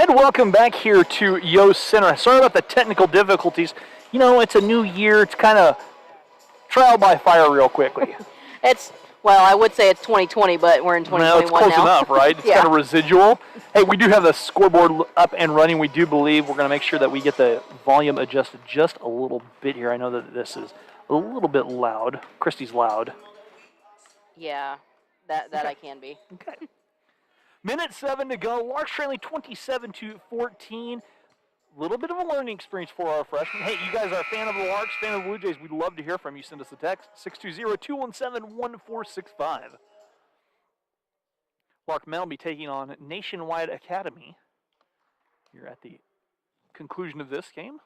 And welcome back here to Yost Center. Sorry about the technical difficulties. You know, it's a new year. It's kind of trial by fire real quickly. Well, I would say it's 2020, but we're in 2021 now. It's close now. enough, right? It's Yeah. kind of residual. Hey, we do have the scoreboard up and running. We do believe we're going to make sure that we get the volume adjusted just a little bit here. I know that this is a little bit loud. Christy's loud. Yeah, that I can be. Okay. Minute 7 to go. Larks trailing 27-14. A little bit of a learning experience for our freshmen. Hey, you guys are a fan of the Larks, fan of the Blue Jays. We'd love to hear from you. Send us a text, 620-217-1465. Lark Men will be taking on Nationwide Academy here at the conclusion of this game.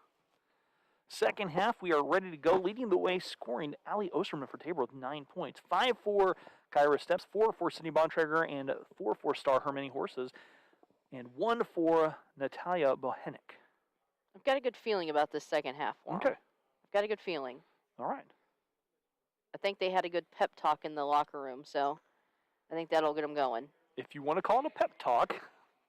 Second half, we are ready to go. Leading the way, scoring Allie Osterman for Tabor with 9 points. 5 for Kyra Steps, 4 for Sydney Bontrager, and 4 for Star Hermione Horses, and 1 for Natalia Bohenik. I've got a good feeling about this second half. Okay. I've got a good feeling. All right. I think they had a good pep talk in the locker room, so I think that'll get them going. If you want to call it a pep talk.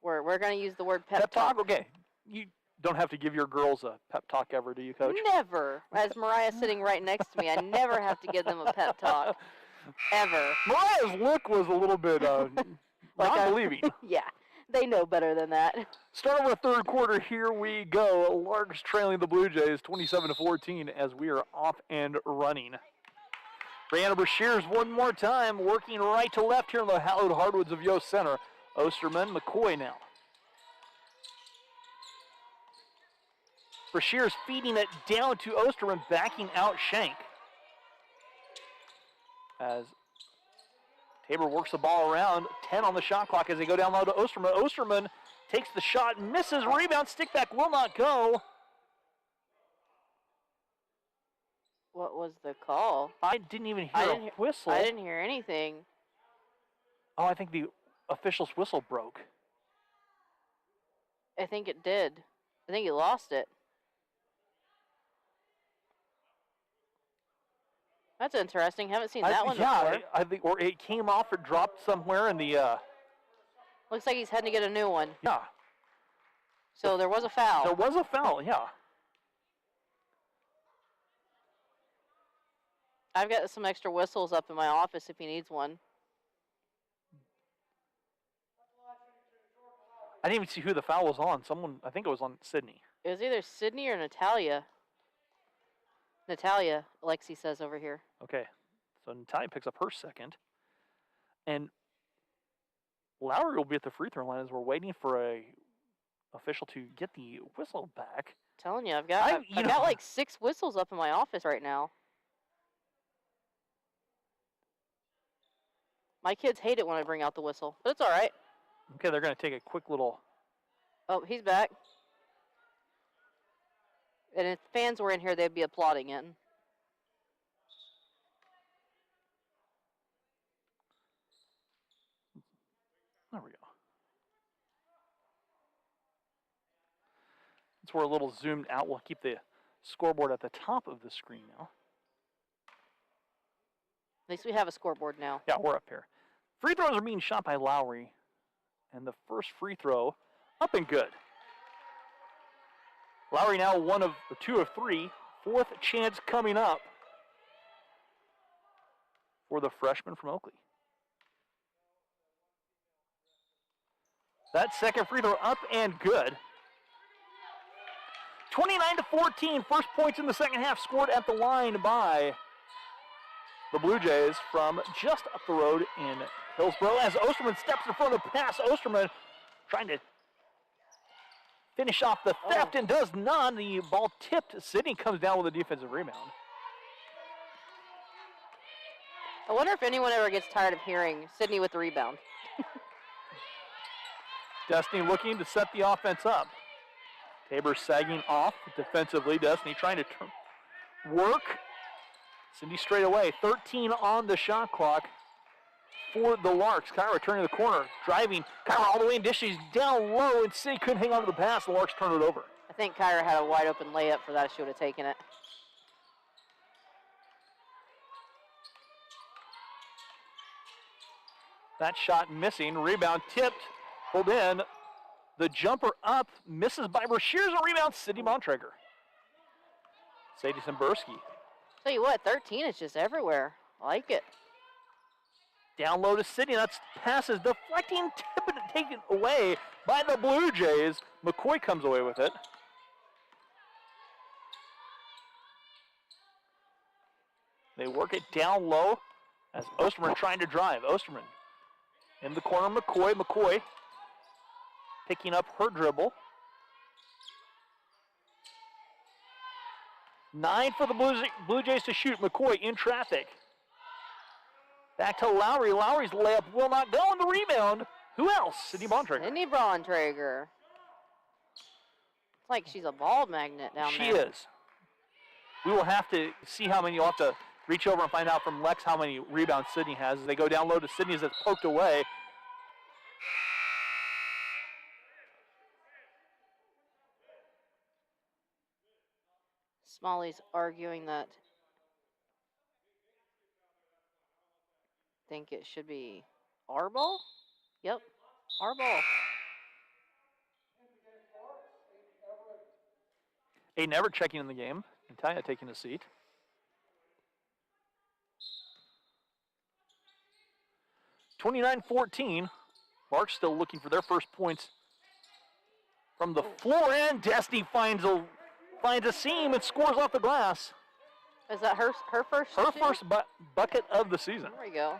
We're going to use the word pep talk. Okay. You don't have to give your girls a pep talk ever, do you, Coach? Never. As Mariah's sitting right next to me, I never have to give them a pep talk. Ever. Mariah's look was a little bit non-believing. Yeah. They know better than that. Start of the third quarter, here we go. Larks trailing the Blue Jays 27-14 as we are off and running. Brianna Brashears one more time, working right to left here in the hallowed hardwoods of Yost Center. Osterman, McCoy now. Brashears feeding it down to Osterman, backing out Shank. As Tabor works the ball around, 10 on the shot clock as they go down low to Osterman. Osterman takes the shot, misses, rebound, stick back, will not go. What was the call? I didn't even hear a whistle. I didn't hear anything. Oh, I think the official's whistle broke. I think it did. I think he lost it. That's interesting. Haven't seen that one before. Yeah, I think, or it came off or dropped somewhere in the. Looks like he's heading to get a new one. Yeah. So there was a foul. There was a foul, yeah. I've got some extra whistles up in my office if he needs one. I didn't even see who the foul was on. Someone, I think it was on Sydney. It was either Sydney or Natalia. Natalia, Alexi says over here. Okay. So Natalia picks up her second. And Lowry will be at the free throw line as we're waiting for a official to get the whistle back. I'm telling you, I've got like 6 whistles up in my office right now. My kids hate it when I bring out the whistle, but it's all right. Okay, they're going to take a quick little... Oh, he's back. And if fans were in here, they'd be applauding it. There we go. Since we're a little zoomed out, we'll keep the scoreboard at the top of the screen now. At least we have a scoreboard now. Yeah, we're up here. Free throws are being shot by Lowry. And the first free throw, up and good. Lowry now 2 of 3. Fourth chance coming up for the freshman from Oakley. That second free throw up and good. 29-14, first points in the second half scored at the line by the Blue Jays from just up the road in Hillsboro. As Osterman steps in front of the pass, Osterman trying to finish off the theft and does not. The ball tipped. Sydney comes down with a defensive rebound. I wonder if anyone ever gets tired of hearing Sydney with the rebound. Destiny looking to set the offense up. Tabor sagging off defensively. Destiny trying to work. Cindy straight away. 13 on the shot clock for the Larks. Kyra turning the corner, driving. Kyra all the way in dishes down low, and Cindy couldn't hang on to the pass. The Larks turn it over. I think Kyra had a wide open layup for that. She would have taken it. That shot missing. Rebound tipped, pulled in. The jumper up, misses by Brashears, a rebound, Sydney Bontrager. Sadie Simberski. Tell you what, 13 is just everywhere. I like it. Down low to Sydney, that's passes, deflecting, tipping, taken away by the Blue Jays. McCoy comes away with it. They work it down low as Osterman trying to drive. Osterman in the corner, McCoy. McCoy picking up her dribble. 9 for the Blue Jays to shoot. McCoy in traffic. Back to Lowry. Lowry's layup will not go on the rebound. Who else? Sydney Bontrager. Sydney Bontrager. It's like she's a ball magnet down there. She is. We will have to see how many. You'll have to reach over and find out from Lex how many rebounds Sydney has. As they go down low to Sydney as it's poked away. Smalley's arguing that I think it should be our ball. Yep, our ball. Aiden Everett checking in the game. Natalia taking a seat. (29-14). Larks still looking for their first points from the floor, and Destiny finds a seam and scores off the glass. Is that her first? Her first bucket of the season. There we go.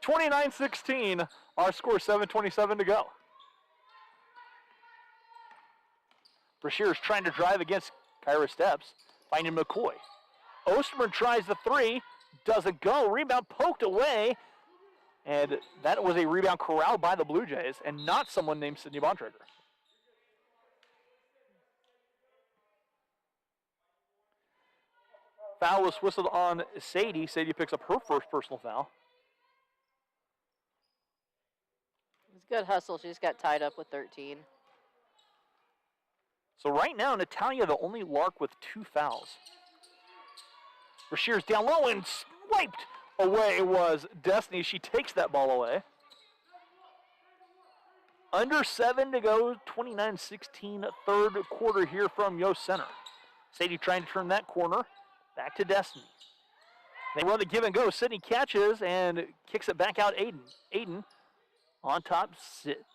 29-16. Our score, 7:27 to go. Brashears trying to drive against Kyra Steps, finding McCoy. Osterman tries the three, doesn't go. Rebound poked away, and that was a rebound corralled by the Blue Jays, and not someone named Sydney Bontrager. Foul was whistled on Sadie. Sadie picks up her first personal foul. It's good hustle. She just got tied up with 13. So right now, Natalia, the only Lark with 2 fouls. Brashears down low and swiped away was Destiny. She takes that ball away. Under 7 to go, 29-16, third quarter here from Yost Center. Sadie trying to turn that corner. Back to Destiny. They run the give and go. Sydney catches and kicks it back out. Aiden on top.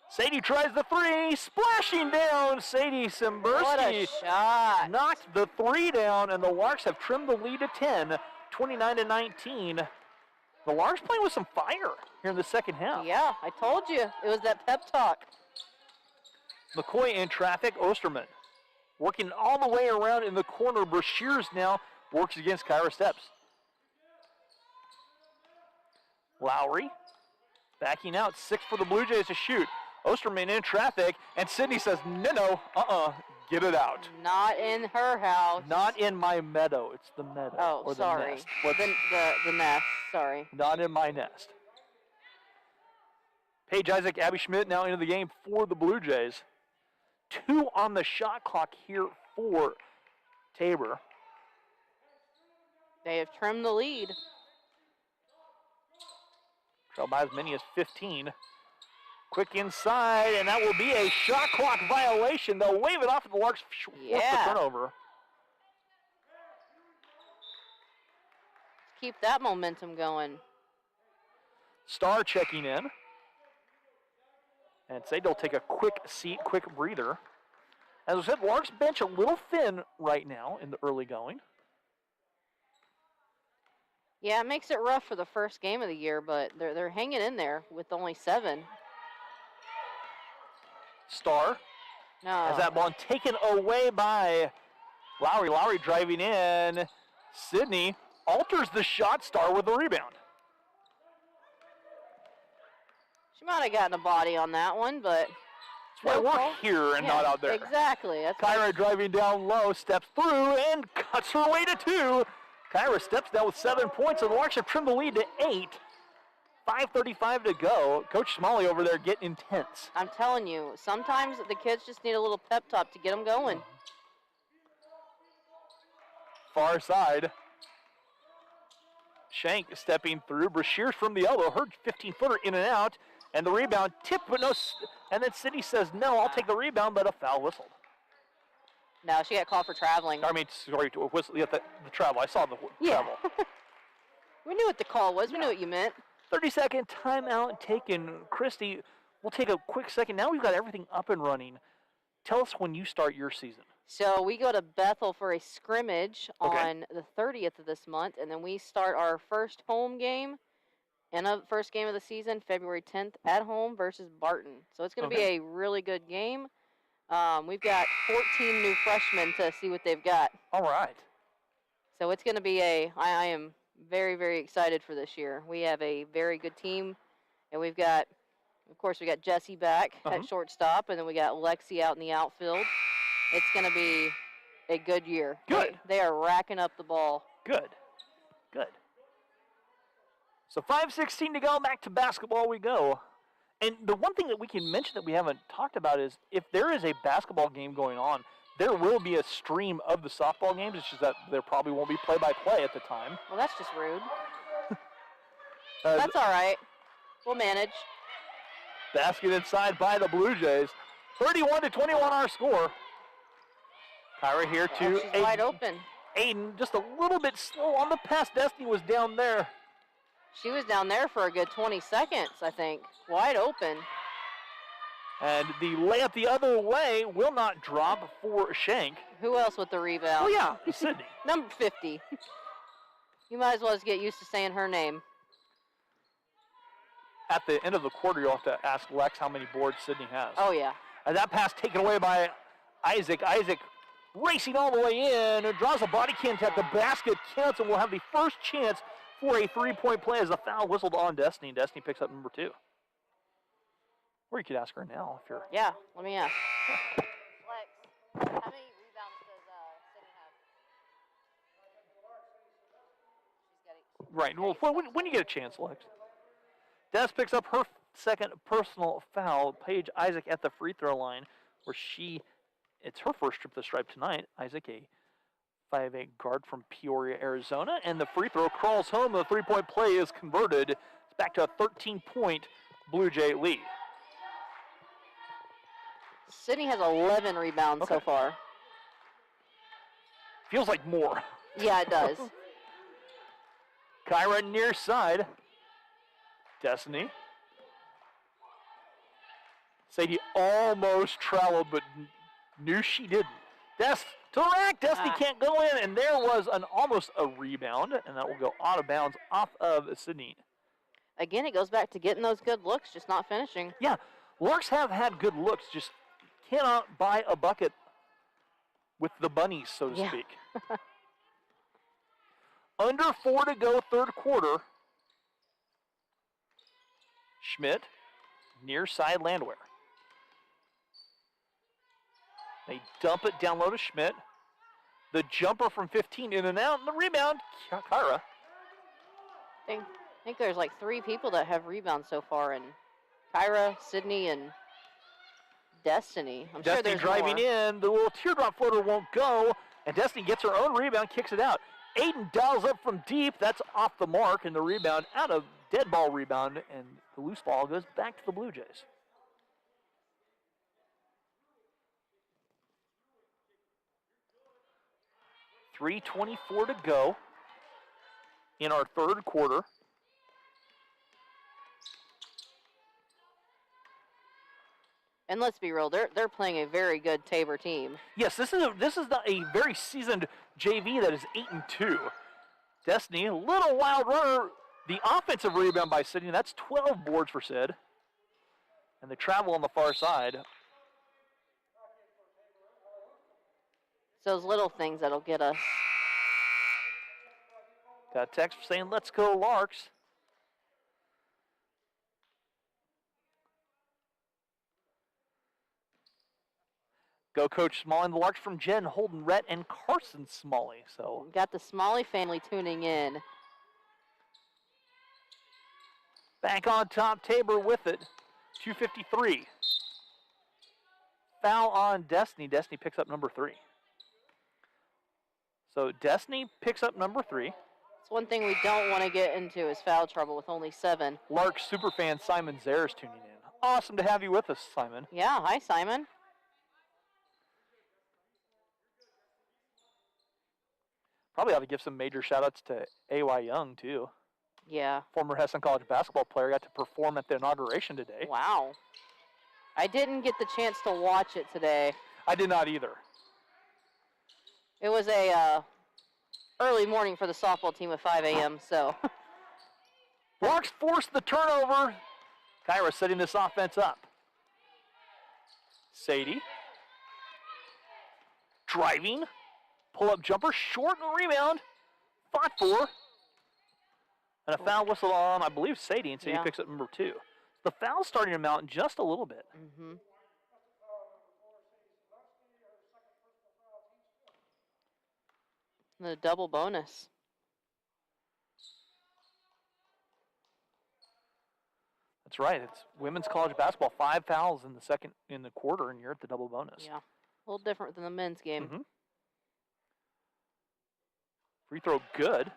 Sadie tries the three. Splashing down. Sadie Simberski. What a shot. Knocked the three down, and the Larks have trimmed the lead to 10, 29-19. The Larks playing with some fire here in the second half. Yeah, I told you. It was that pep talk. McCoy in traffic. Osterman working all the way around in the corner. Brashears now works against Kyra Steps. Lowry backing out. 6 for the Blue Jays to shoot. Osterman in traffic, and Sydney says, no, get it out. Not in her house. Not in my meadow. It's the meadow. Oh, or sorry. The nest. The nest, sorry. Not in my nest. Paige Isaac, Abby Schmidt now into the game for the Blue Jays. 2 on the shot clock here for Tabor. They have trimmed the lead. Trail by as many as 15. Quick inside, and that will be a shot clock violation. They'll wave it off at the Larks. Force the turnover. Keep that momentum going. Starr checking in. And say they'll take a quick seat, quick breather. As I said, Larks bench a little thin right now in the early going. Yeah, it makes it rough for the first game of the year, but they're hanging in there with only 7. Starr has that ball taken away by Lowry. Lowry driving in. Sydney alters the shot. Starr with the rebound. She might have gotten a body on that one, but that's why we're here and not out there. Exactly. That's Kyra driving down low, steps through and cuts her way to 2. Kyra steps down with 7 points, and the Larks have trimmed the lead to 8. 5:35 to go. Coach Smalley over there getting intense. I'm telling you, sometimes the kids just need a little pep talk to get them going. Far side. Shank stepping through. Brashears from the elbow. Her 15-footer in and out. And the rebound tipped, but no. And then Sydney says, no, I'll take the rebound, but a foul whistled. No, she got called for traveling. I mean, sorry, whistle. Yeah, the travel. I saw the travel. We knew what the call was. We knew what you meant. 30-second timeout taken. Christy, we'll take a quick second. Now we've got everything up and running. Tell us when you start your season. So we go to Bethel for a scrimmage Okay. on the 30th of this month, and then we start our first home game and the first game of the season, February 10th, at home versus Barton. So it's going to be a really good game. We've got 14 new freshmen to see what they've got. All right. So it's going to be I am very, very excited for this year. We have a very good team, and we've got, of course, we got Jessie back at shortstop, and then we got Lexi out in the outfield. It's going to be a good year. Good. They are racking up the ball. Good. So 5:16 to go. Back to basketball we go. And the one thing that we can mention that we haven't talked about is if there is a basketball game going on, there will be a stream of the softball games. It's just that there probably won't be play-by-play at the time. Well, that's just rude. That's all right. We'll manage. Basket inside by the Blue Jays. 31-21 our score. Kyra here to She's Aiden. wide open. Aiden just a little bit slow on the pass. Destiny was down there. She was down there for a good 20 seconds, I think. Wide open. And the layup the other way will not drop for Shank. Who else with the rebound? Oh, yeah, Sydney. Number 50. You might as well just get used to saying her name. At the end of the quarter, you'll have to ask Lex how many boards Sydney has. Oh, yeah. And that pass taken away by Isaac. Isaac racing all the way in. Draws a body contact. The basket counts, and we'll have the first chance for a three-point play as a foul whistled on Destiny. Destiny picks up number 2. Or you could ask her now if you're... Yeah, let me ask. Lex, how many rebounds does Sydney have? Right. Well, when you get a chance, Lex. Des picks up her second personal foul. Paige Isaac at the free throw line, where it's her first trip to the stripe tonight. Isaac, a 5'8" guard from Peoria, Arizona, and the free throw crawls home. The three-point play is converted. It's back to a 13-point Blue Jay lead. Sydney has 11 rebounds so far. Feels like more. Yeah, it does. Kyra near side. Destiny. Sadie almost traveled, but knew she didn't. To the rack. Destiny can't go in, and there was almost a rebound, and that will go out of bounds off of Sydney. Again, it goes back to getting those good looks, just not finishing. Yeah, Larks have had good looks, just cannot buy a bucket with the bunnies, so to speak. Under 4 to go, third quarter. Schmidt, near side Landwehr. They dump it down low to Schmidt. The jumper from 15 in and out, and the rebound, Kyra. I think there's like 3 people that have rebounds so far, and Kyra, Sydney, and Destiny. I'm sure Destiny there's driving more. in. The little teardrop floater won't go, and Destiny gets her own rebound, kicks it out. Aiden dials up from deep. That's off the mark, and the rebound out of dead ball rebound, and the loose ball goes back to the Blue Jays. .324 to go in our third quarter. And let's be real, they're playing a very good Tabor team. Yes, this is a very seasoned JV that is 8-2. Destiny, a little wild runner. The offensive rebound by Sydney, that's 12 boards for Sid. And the travel on the far side. It's those little things that'll get us. Got a text saying, let's go Larks. Go Coach Smalley and the Larks from Jen, Holden, Rhett, and Carson Smalley. So Got the Smalley family tuning in. back on top, Tabor with it. 2:53. Foul on Destiny. Destiny picks up number 3. So Destiny picks up number 3. It's one thing we don't want to get into is foul trouble with only 7. Larks superfan Simon Zares tuning in. Awesome to have you with us, Simon. Yeah, hi, Simon. Probably ought to give some major shout-outs to A.Y. Young, too. Yeah. Former Hesston College basketball player, got to perform at the inauguration today. Wow. I didn't get the chance to watch it today. I did not either. It was a early morning for the softball team at 5 a.m., so. Larks forced the turnover. Kyra setting this offense up. Sadie. Driving. Pull-up jumper, short and rebound. Fought for. And a foul whistle on, I believe, Sadie, and Sadie picks up number 2. The foul's starting to mount just a little bit. Mm-hmm. The double bonus. That's right. It's women's college basketball. 5 fouls in the quarter, and you're at the double bonus. Yeah, a little different than the men's game. Mm-hmm. Free throw good.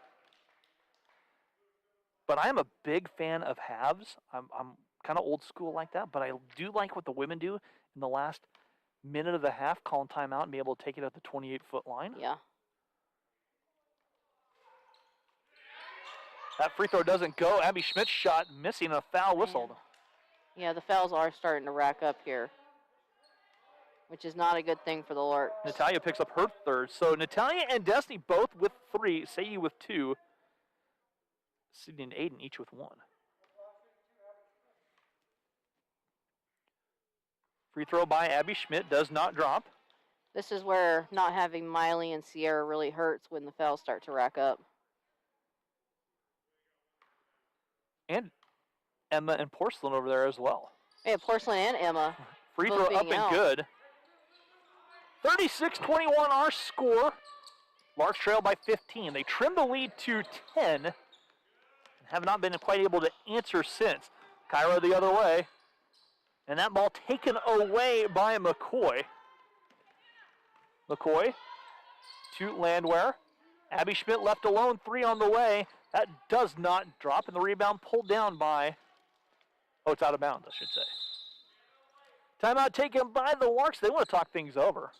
But I am a big fan of halves. I'm kind of old school like that, but I do like what the women do in the last minute of the half, calling timeout and be able to take it at the 28-foot line. Yeah. That free throw doesn't go. Abby Schmidt's shot missing, a foul whistled. Yeah, the fouls are starting to rack up here, which is not a good thing for the Larks. Natalia picks up her 3rd. So Natalia and Destiny both with 3, Sadie with 2, Sydney and Aiden each with 1. Free throw by Abby Schmidt does not drop. This is where not having Miley and Sierra really hurts when the fouls start to rack up. And Emma and Porcelain over there as well. Yeah, Porcelain and Emma. Free throw up and good. 36-21 our score. Larks trail by 15. They trim the lead to 10 and have not been quite able to answer since. Cairo the other way. And that ball taken away by McCoy. McCoy to Landwehr. Abby Schmidt left alone, 3 on the way. That does not drop, and the rebound pulled down by, it's out of bounds, I should say. Timeout taken by the Larks. They want to talk things over.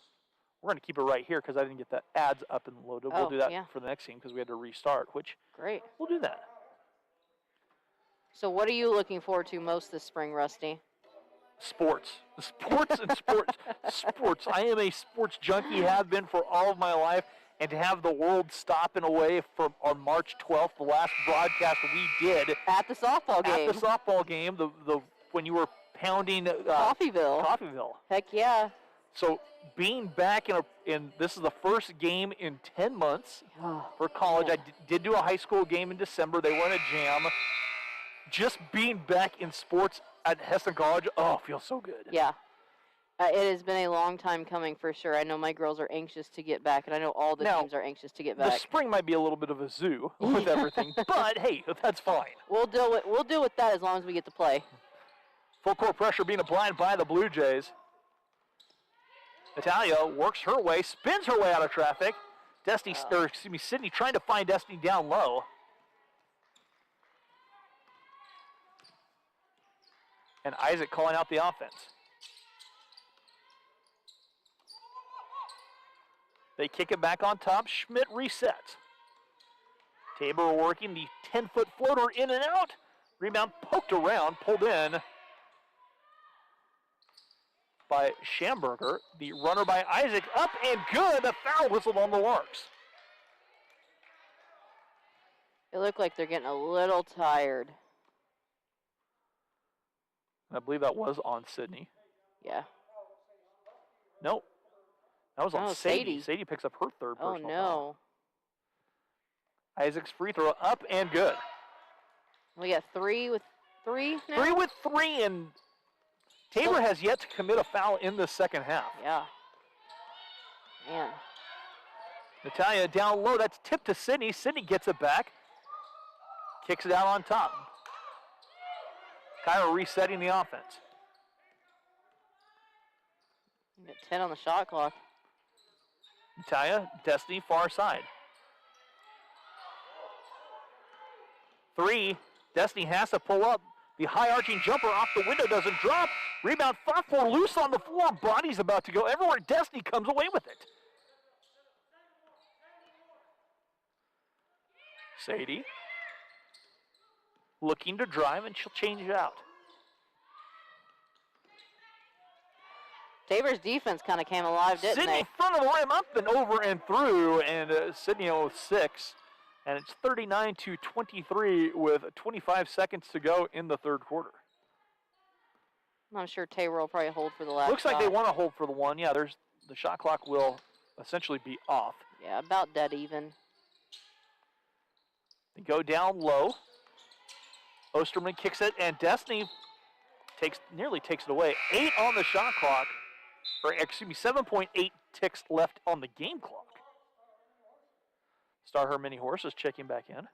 We're going to keep it right here because I didn't get the ads up and loaded. We'll do that for the next game because we had to restart, which great. We'll do that. So what are you looking forward to most this spring, Rusty? Sports. Sports and sports. Sports. I am a sports junkie, have been for all of my life. And to have the world stop in a way from on March 12th, the last broadcast we did. At the softball game. At the softball game, the when you were pounding Coffeyville. Heck yeah. So being back in this is the first game in 10 months for college. I did do a high school game in December. They were in a jam. Just being back in sports at Hesston College, feels so good. Yeah. It has been a long time coming for sure. I know my girls are anxious to get back, and I know all the teams are anxious to get back. The spring might be a little bit of a zoo with everything, but hey, that's fine. We'll deal with that as long as we get to play. Full court pressure being applied by the Blue Jays. Natalia works her way, spins her way out of traffic. Sydney trying to find Destiny down low. And Isaac calling out the offense. They kick it back on top. Schmidt resets. Tabor working the 10-foot floater in and out. Rebound poked around, pulled in by Schamberger. The runner by Isaac up and good. A foul whistled on the Larks. They look like they're getting a little tired. I believe that was on Sydney. Yeah. Nope. That was on Sadie. Sadie picks up her 3rd personal foul. Oh, no. Isaac's free throw up and good. We got 3 with 3 now? 3 with 3, and Tabor has yet to commit a foul in the second half. Yeah. Man. Natalia down low. That's tipped to Sydney. Sydney gets it back. Kicks it out on top. Kyra resetting the offense. We got 10 on the shot clock. Natalia, Destiny, far side. Three. Destiny has to pull up. The high arching jumper off the window doesn't drop. Rebound fought for, loose on the floor. Body's about to go everywhere. Destiny comes away with it. Sadie looking to drive, and she'll change it out. Tabor's defense kind of came alive, didn't Sydney they? front of the rim, up and over and through, and Sydney with 6. And it's 39-23 with 25 seconds to go in the third quarter. I'm sure Tabor will probably hold for the last Looks like shot. they want to hold for the one. Yeah, the shot clock will essentially be off. Yeah, about dead even. They go down low. Osterman kicks it, and Destiny nearly takes it away. 8 on the shot clock, or excuse me, 7.8 ticks left on the game clock. Star Her Mini Horse is checking back in.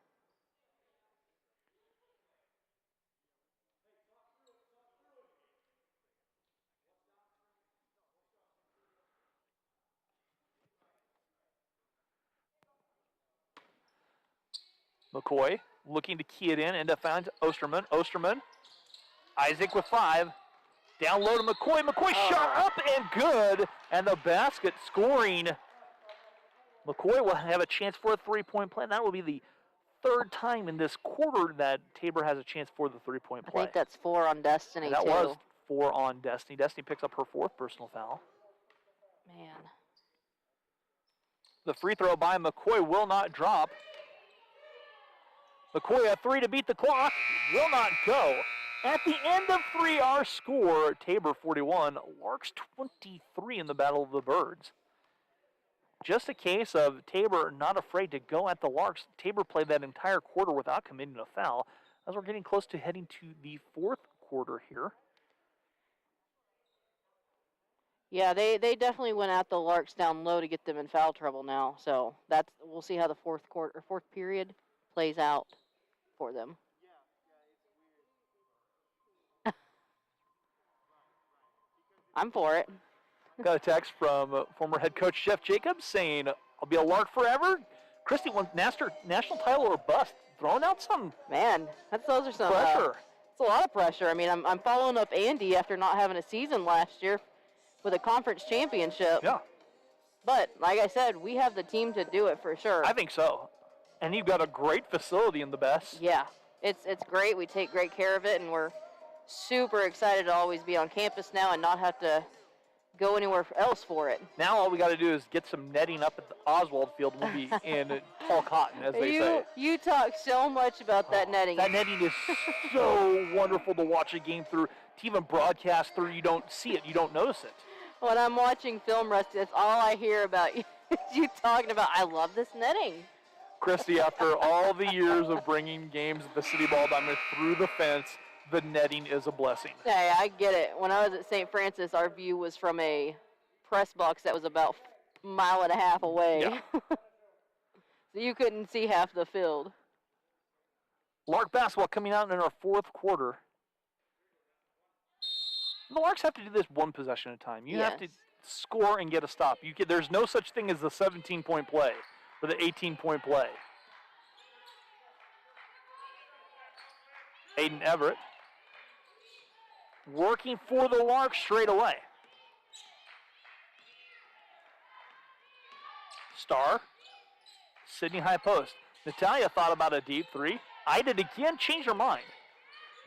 McCoy looking to key it in, and finds Osterman. Osterman, Isaac with 5. Down low to McCoy. McCoy shot up and good, and the basket scoring. McCoy will have a chance for a three-point play. That will be the third time in this quarter that Tabor has a chance for the three-point play. I think that's 4 on Destiny, and that too. was 4 on Destiny. Destiny picks up her 4th personal foul. Man. The free throw by McCoy will not drop. McCoy a 3 to beat the clock. Will not go. At the end of 3, our score, Tabor 41, Larks 23 in the Battle of the Birds. Just a case of Tabor not afraid to go at the Larks. Tabor played that entire quarter without committing a foul, as we're getting close to heading to the 4th quarter here. Yeah, they definitely went at the Larks down low to get them in foul trouble now. So we'll see how the fourth period plays out for them. I'm for it. Got a text from former head coach Jeff Jacobs saying, "I'll be a Lark forever." Christy wants national title or bust. Throwing out some Man, those are some pressure. It's a lot of pressure. I mean, I'm following up Andy after not having a season last year with a conference championship. Yeah. But like I said, we have the team to do it for sure. I think so. And you've got a great facility in the best. Yeah, it's great. We take great care of it, and we're super excited to always be on campus now and not have to go anywhere else for it. Now all we got to do is get some netting up at the Oswald field. We'll be in tall cotton, as they say. You talk so much about that netting. That netting is so wonderful to watch a game through. To even broadcast through, you don't see it, you don't notice it. When I'm watching film, Rusty, that's all I hear about you talking about. I love this netting. Christy, after all the years of bringing games at the City Ball Diamond through the fence, the netting is a blessing. Hey, I get it. When I was at St. Francis, our view was from a press box that was about a mile and a half away. Yeah. So you couldn't see half the field. Lark basketball coming out in our 4th quarter. The Larks have to do this one possession at a time. You have to score and get a stop. There's no such thing as the 17-point play or the 18-point play. Aiden Everett working for the Larks straight away. Star, Sydney high post. Natalia thought about a deep 3. Eyed it again, changed her mind.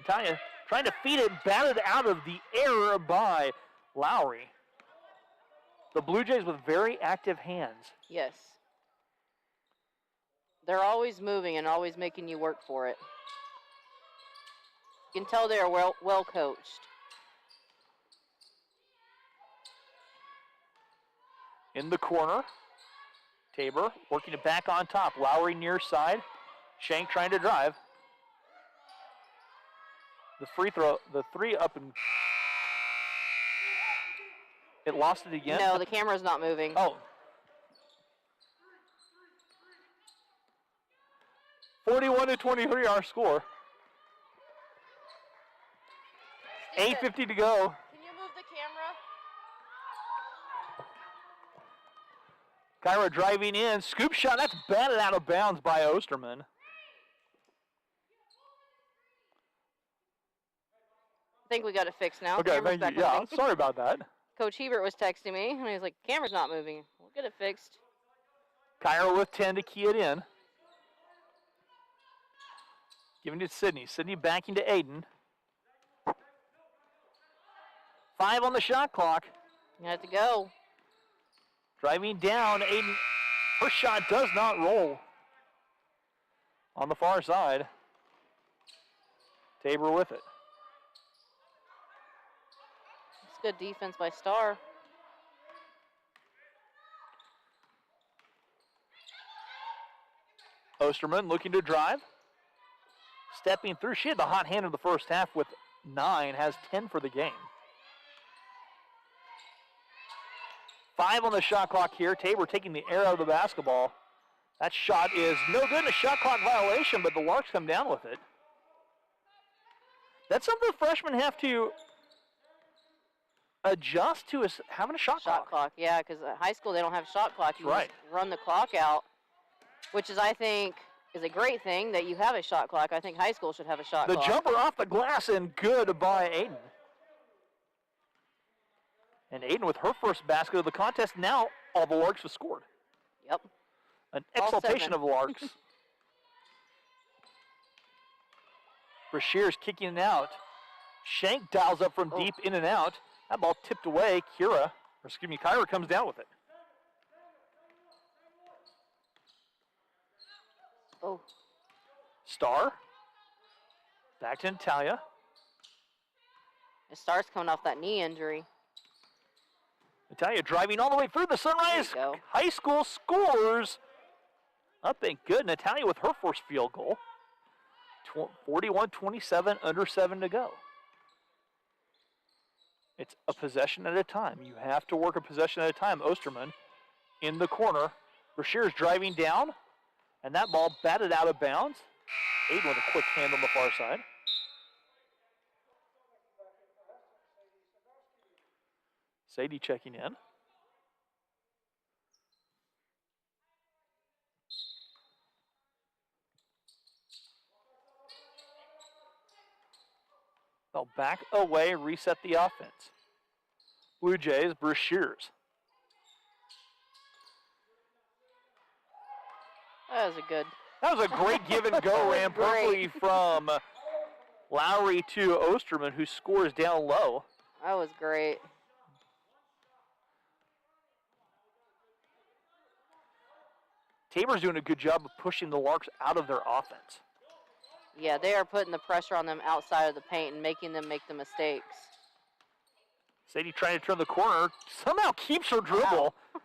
Natalia trying to feed it, batted out of the air by Lowry. The Blue Jays with very active hands. Yes. They're always moving and always making you work for it. You can tell they are well coached. In the corner, Tabor working it back on top. Lowry near side. Shank trying to drive. The free throw, the 3 up and it lost it again. No, the camera's not moving. Oh. 41-23 our score. 8:50 to go. Can you move the camera? Kyra driving in, scoop shot, that's batted out of bounds by Osterman. think we got it fixed now. Okay, Camera's thank you. back Yeah, moving. sorry about that. Coach Hebert was texting me, and he was like, camera's not moving. We'll get it fixed. Kyra with 10 to key it in. Giving it to Sydney. Sydney backing to Aiden. 5 on the shot clock. You have to go. Driving down, Aiden. Her shot does not roll. On the far side. Tabor with it. It's good defense by Starr. Osterman looking to drive. Stepping through. She had the hot hand in the first half with 9, has 10 for the game. 5 on the shot clock here. Tabor taking the air out of the basketball. That shot is no good, a shot clock violation, but the Larks come down with it. That's something the freshmen have to adjust to, is having a shot clock. Yeah, because at high school they don't have shot clock. You right. Just run the clock out, which is, I think, is a great thing that you have a shot clock. I think high school should have a shot clock. The jumper off the glass and good by Aiden. And Aiden with her first basket of the contest. Now all the Larks have scored. Yep. An exaltation of Larks. Brashear's kicking it out. Shank dials up from deep, in and out. That ball tipped away. Kyra comes down with it. Oh. Starr. Back to Natalia. Starr's coming off that knee injury. Natalia driving all the way through the Sunrise High School scores. Up and good. Natalia with her first field goal. 41-27, under 7 to go. It's a possession at a time. You have to work a possession at a time. Osterman in the corner. Brashear's driving down, and that ball batted out of bounds. Aiden with a quick hand on the far side. Sadie checking in. They'll back away, reset the offense. Blue Jays, Brashears. That was a great give and go. Ran perfectly from Lowry to Osterman, who scores down low. That was great. Tabor's doing a good job of pushing the Larks out of their offense. Yeah, they are putting the pressure on them outside of the paint and making them make the mistakes. Sadie trying to turn the corner, somehow keeps her dribble. Wow.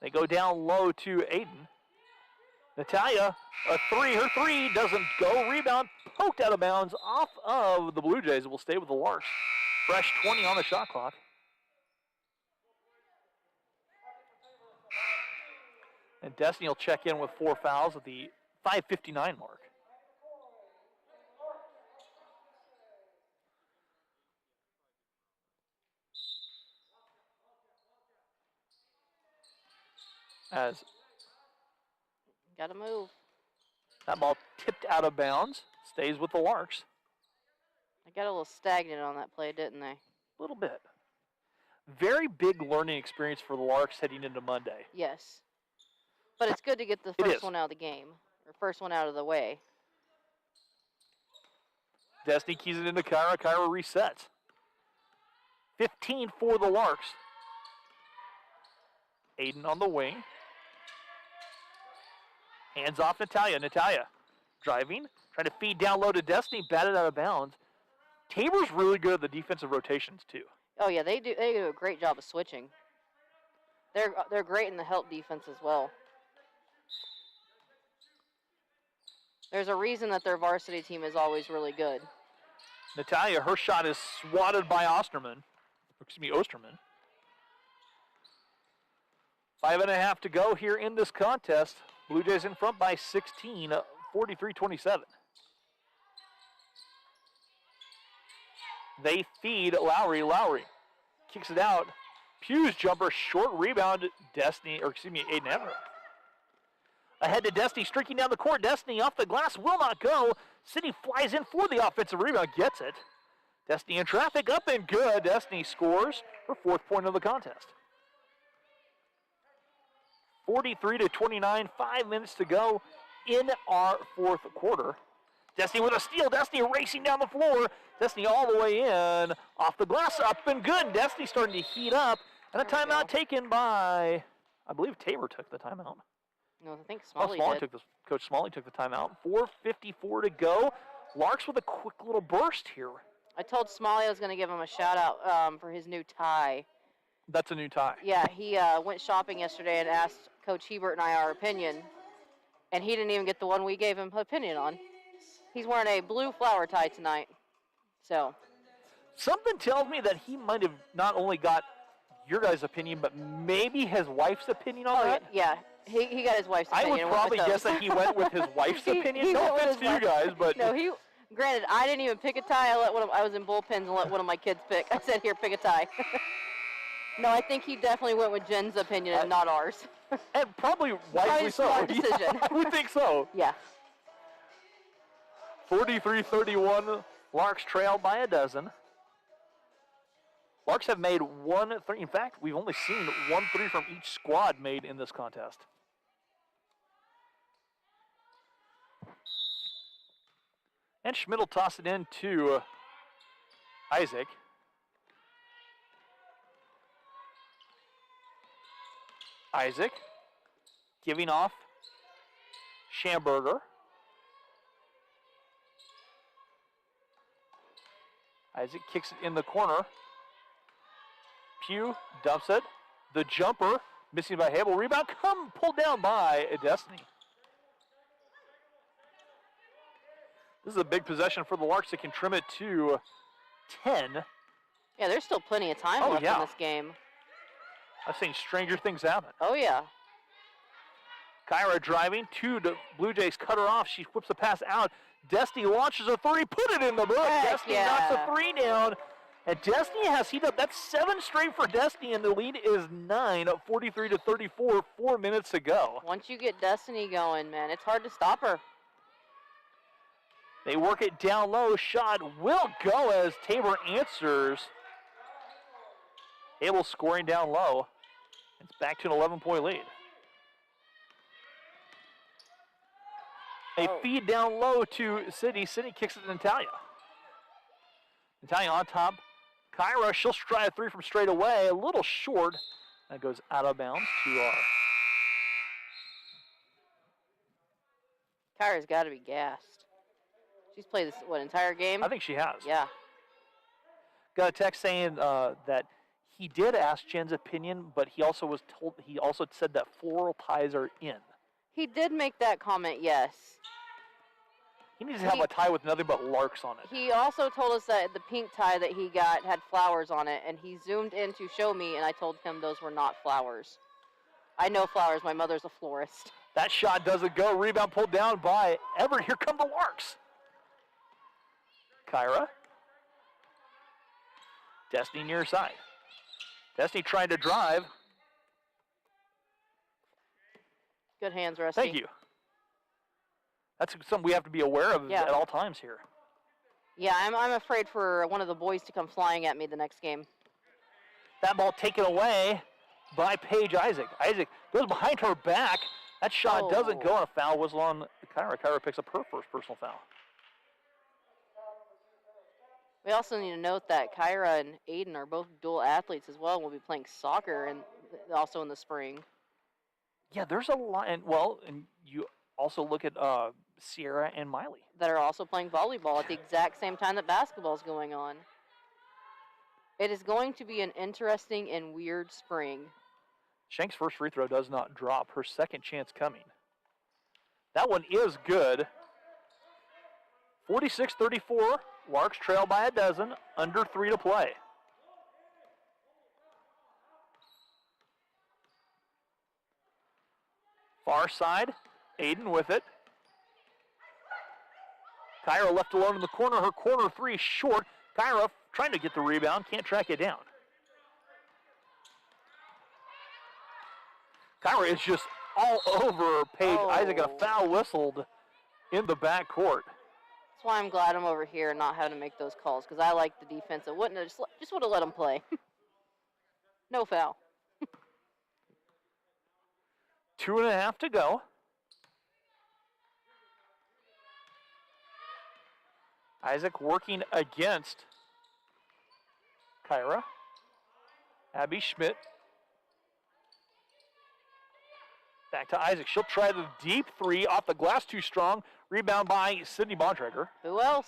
They go down low to Aiden. Natalia, a 3. Her 3 doesn't go. Rebound poked out of bounds off of the Blue Jays. It will stay with the Larks. Fresh 20 on the shot clock. And Destiny will check in with 4 fouls at the 5:59 mark. As gotta move. That ball tipped out of bounds, stays with the Larks. They got a little stagnant on that play, didn't they? A little bit. Very big learning experience for the Larks heading into Monday. Yes. But it's good to get the first one out of the game, or first one out of the way. Destiny keys it into Kyra. Kyra resets. 15 for the Larks. Aiden on the wing. Hands off Natalia. Natalia driving, trying to feed down low to Destiny, batted out of bounds. Tabor's really good at the defensive rotations too. Oh yeah, they do a great job of switching. They're great in the help defense as well. There's a reason that their varsity team is always really good. Natalia, her shot is swatted by Osterman. 5.5 to go here in this contest. Blue Jays in front by 16, 43-27. They feed Lowry. Lowry kicks it out. Pugh's jumper, short rebound. Aiden Everett. Ahead to Destiny, streaking down the court. Destiny off the glass, will not go. City flies in for the offensive rebound, gets it. Destiny in traffic, up and good. Destiny scores her 4th point of the contest. 43-29, 5 minutes to go in our 4th quarter. Destiny with a steal. Destiny racing down the floor. Destiny all the way in. Off the glass, up and good. Destiny starting to heat up. And a timeout taken by, I believe Tabor took the timeout. No, I think Smalley did. Coach Smalley took the timeout. 4:54 to go. Larks with a quick little burst here. I told Smalley I was going to give him a shout-out for his new tie. That's a new tie. Yeah, he went shopping yesterday and asked Coach Hebert and I our opinion, and he didn't even get the one we gave him opinion on. He's wearing a blue flower tie tonight. So something tells me that he might have not only got your guys' opinion, but maybe his wife's opinion on that. Yeah, he got his wife's opinion. I would probably guess that he went with his wife's opinion. No offense to you guys, but no, granted, I didn't even pick a tie. I was in bullpens and let one of my kids pick. I said, "Here, pick a tie." No, I think he definitely went with Jen's opinion and not ours. And probably wisely so. Smart decision. Yeah, I would think so. Yeah. 43-31, Larks trailed by a dozen. Larks have made 1 3. In fact, we've only seen 1 3 from each squad made in this contest. And Schmidt will toss it in to Isaac. Isaac giving off Schamberger. Isaac kicks it in the corner. Pugh dumps it. The jumper missing by Hable. Rebound pulled down by Destiny. This is a big possession for the Larks that can trim it to 10. Yeah, there's still plenty of time left in this game. I've seen stranger things happen. Oh, yeah. Kyra driving. Blue Jays cut her off. She whips the pass out. Destiny launches a 3. Put it in the book. Destiny knocks a 3 down. And Destiny has heated up. That's 7 straight for Destiny, and the lead is 9, 43-34, 4 minutes to go. Once you get Destiny going, man, it's hard to stop her. They work it down low. Shot will go as Tabor answers. Able scoring down low. It's back to an 11-point lead. They feed down low to City. City kicks it to Natalia. Natalia on top. Kyra, she'll try a 3 from straight away. A little short. That goes out of bounds to our. Kyra's got to be gassed. She's played this, entire game? I think she has. Yeah. Got a text saying that he did ask Jen's opinion, but he also said that floral ties are in. He did make that comment, yes. He needs to have a tie with nothing but Larks on it. He also told us that the pink tie that he got had flowers on it, and he zoomed in to show me, and I told him those were not flowers. I know flowers. My mother's a florist. That shot doesn't go. Rebound pulled down by Everett. Here come the Larks. Kyra. Destiny near side. Destiny trying to drive. Good hands, Rusty. Thank you. That's something we have to be aware of at all times here. Yeah, I'm afraid for one of the boys to come flying at me the next game. That ball taken away by Paige Isaac. Isaac goes behind her back. That shot doesn't go on a foul whistle on Kyra. Kyra picks up her first personal foul. We also need to note that Kyra and Aiden are both dual athletes as well, and will be playing soccer and also in the spring. Yeah, there's a lot. And you also look at Sierra and Miley. That are also playing volleyball at the exact same time that basketball is going on. It is going to be an interesting and weird spring. Shank's first free throw does not drop. Her second chance coming. That one is good. 46-34. Larks trail by a dozen. Under 3 to play. Far side. Aiden with it. Kyra left alone in the corner. Her corner 3 short. Kyra trying to get the rebound. Can't track it down. Kyra is just all over Paige Isaac. A foul whistled in the backcourt. That's why I'm glad I'm over here and not having to make those calls, because I like the defense. I wouldn't have just would have let them play. No foul. 2.5 to go. Isaac working against Kyra. Abby Schmidt. Back to Isaac. She'll try the deep three off the glass, too strong. Rebound by Sydney Bontrager. Who else?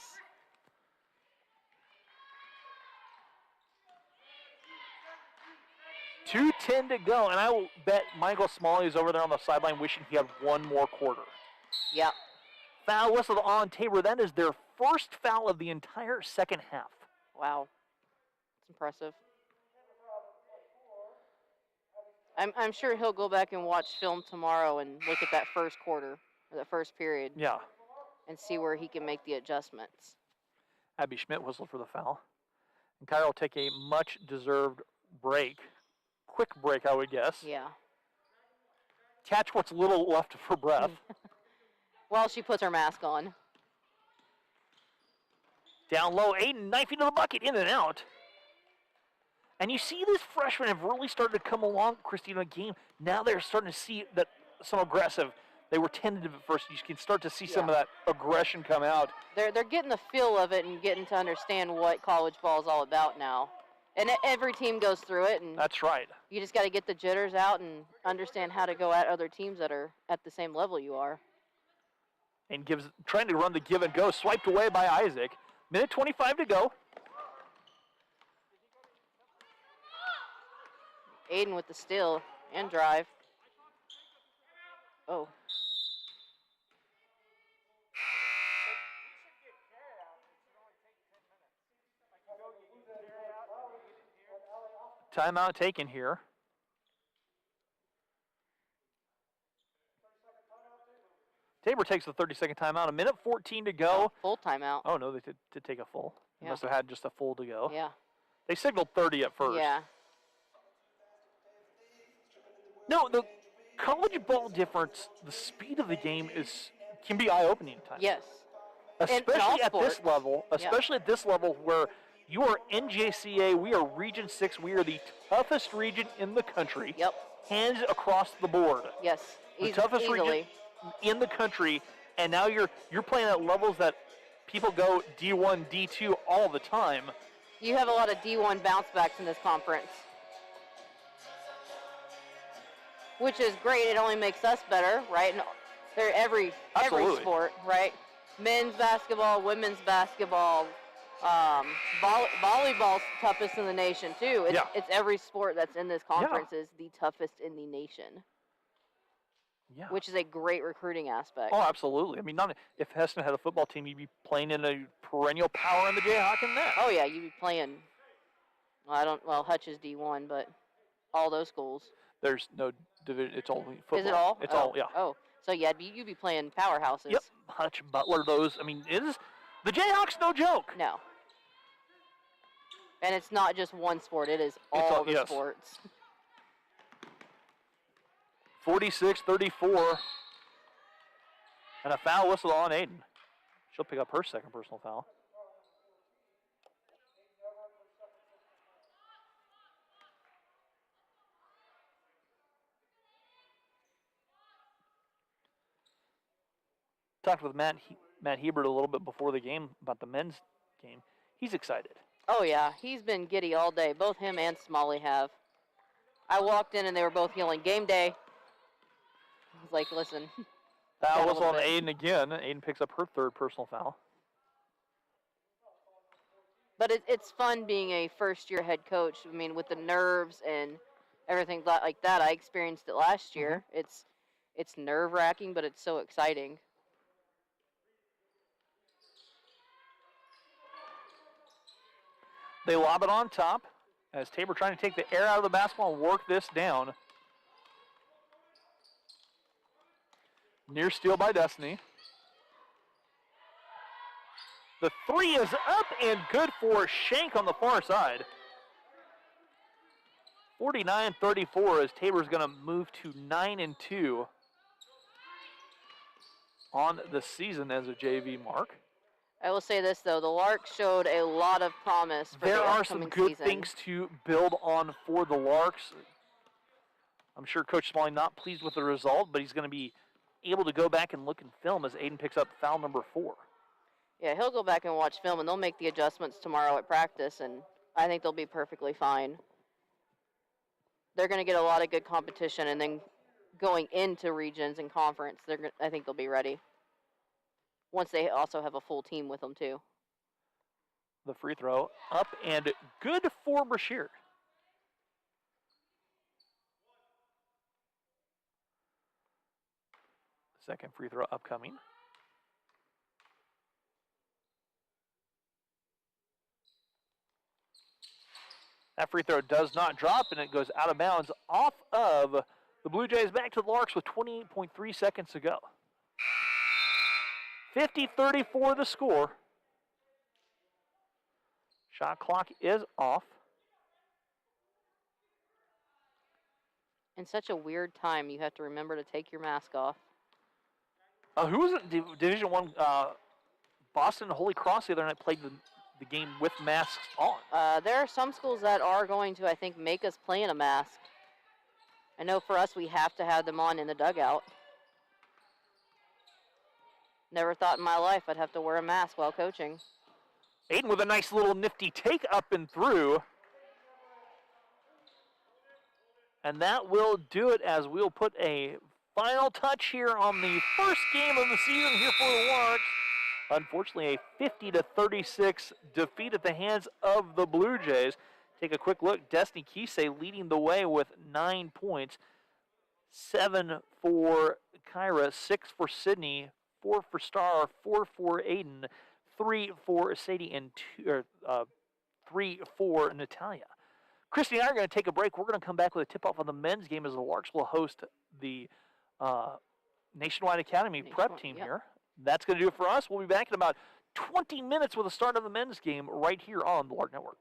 .210 to go, and I will bet Michael Smalley is over there on the sideline wishing he had one more quarter. Yep. Foul whistle on Tabor. That is their first foul of the entire second half. Wow. It's impressive. I'm sure he'll go back and watch film tomorrow and look at that first quarter, or that first period. Yeah. And see where he can make the adjustments. Abby Schmidt whistled for the foul. And Kyra will take a much-deserved break. Quick break, I would guess. Yeah. Catch what's little left of her breath. While she puts her mask on. Down low, Aiden knifing to the bucket, in and out. And you see these freshmen have really started to come along, Christina, game. Now they're starting to see that some aggressive. They were tentative at first. You can start to see some of that aggression come out. They're getting the feel of it and getting to understand what college ball is all about now. And every team goes through it. And that's right. You just got to get the jitters out and understand how to go at other teams that are at the same level you are. And trying to run the give and go, swiped away by Isaac. Minute 25 to go. Aiden with the steal and drive. Oh. Timeout taken here. Tabor takes the 30-second timeout. A minute 14 to go. Oh, full timeout. Oh, no, they did take a full. They must have had just a full to go. Yeah. They signaled 30 at first. Yeah. No, the college ball difference, the speed of the game can be eye-opening at times. Yes. Especially at this level. Especially at this level where you are NJCA, we are Region 6, we are the toughest region in the country. Yep. Hands across the board. Yes. The toughest easily. region in the country, and now you're playing at levels that people go D1, D2 all the time. You have a lot of D1 bounce backs in this conference, which is great. It only makes us better, right? And they're every sport, right? Men's basketball, women's basketball, volleyball's toughest in the nation too. It's every sport that's in this conference is the toughest in the nation. Yeah. Which is a great recruiting aspect. Oh, absolutely. I mean, if Hesston had a football team, you'd be playing in a perennial power in the Jayhawk and net. Oh yeah, you'd be playing. Hutch is D1, but all those schools. There's no division. It's all football. Is it all? It's all, yeah. Oh, so yeah, you'd be playing powerhouses. Yep. Hutch, Butler, those. I mean, the Jayhawks, no joke. No. And it's not just one sport. It is all the sports. 46-34. And a foul whistle on Aiden. She'll pick up her second personal foul. Talked with Matt Hebert a little bit before the game about the men's game. He's excited. Oh, yeah. He's been giddy all day. Both him and Smalley have. I walked in and they were both yelling, "Game day." I was like, listen. Foul whistle on Aiden again. Aiden picks up her third personal foul. But it's fun being a first-year head coach. I mean, with the nerves and everything like that. I experienced it last year. Mm-hmm. It's nerve-wracking, but it's so exciting. They lob it on top as Tabor trying to take the air out of the basketball and work this down. Near steal by Destiny. The three is up and good for Shank on the far side. 49-34 as Tabor's going to move to 9-2 on the season as a JV mark. I will say this, though. The Larks showed a lot of promise for There the are some upcoming good season. things to build on for the Larks. I'm sure Coach Smalley not pleased with the result, but he's going to be able to go back and look and film as Aiden picks up foul number 4. Yeah, he'll go back and watch film, and they'll make the adjustments tomorrow at practice, and I think they'll be perfectly fine. They're going to get a lot of good competition, and then going into regions and conference, I think they'll be ready. Once they also have a full team with them, too. The free throw up and good for Brashear. Second free throw upcoming. That free throw does not drop, and it goes out of bounds off of the Blue Jays. Back to the Larks with 28.3 seconds to go. 50-34 the score. Shot clock is off. In such a weird time, you have to remember to take your mask off. Who was it? Division One Boston Holy Cross the other night played the game with masks on. There are some schools that are going to, I think, make us play in a mask. I know for us, we have to have them on in the dugout. Never thought in my life I'd have to wear a mask while coaching. Aiden with a nice little nifty take up and through. And that will do it as we'll put a final touch here on the first game of the season here for the Larks. Unfortunately, a 50-36 defeat at the hands of the Blue Jays. Take a quick look. Destiny Kisei leading the way with 9 points. 7 for Kyra, 6 for Sydney, 4 for Star, 4 for Aiden, 3 for Sadie, and 3 for Natalia. Christy and I are going to take a break. We're going to come back with a tip-off on the men's game as the Larks will host the Nationwide Academy prep team here. That's going to do it for us. We'll be back in about 20 minutes with the start of the men's game right here on the Lark Network.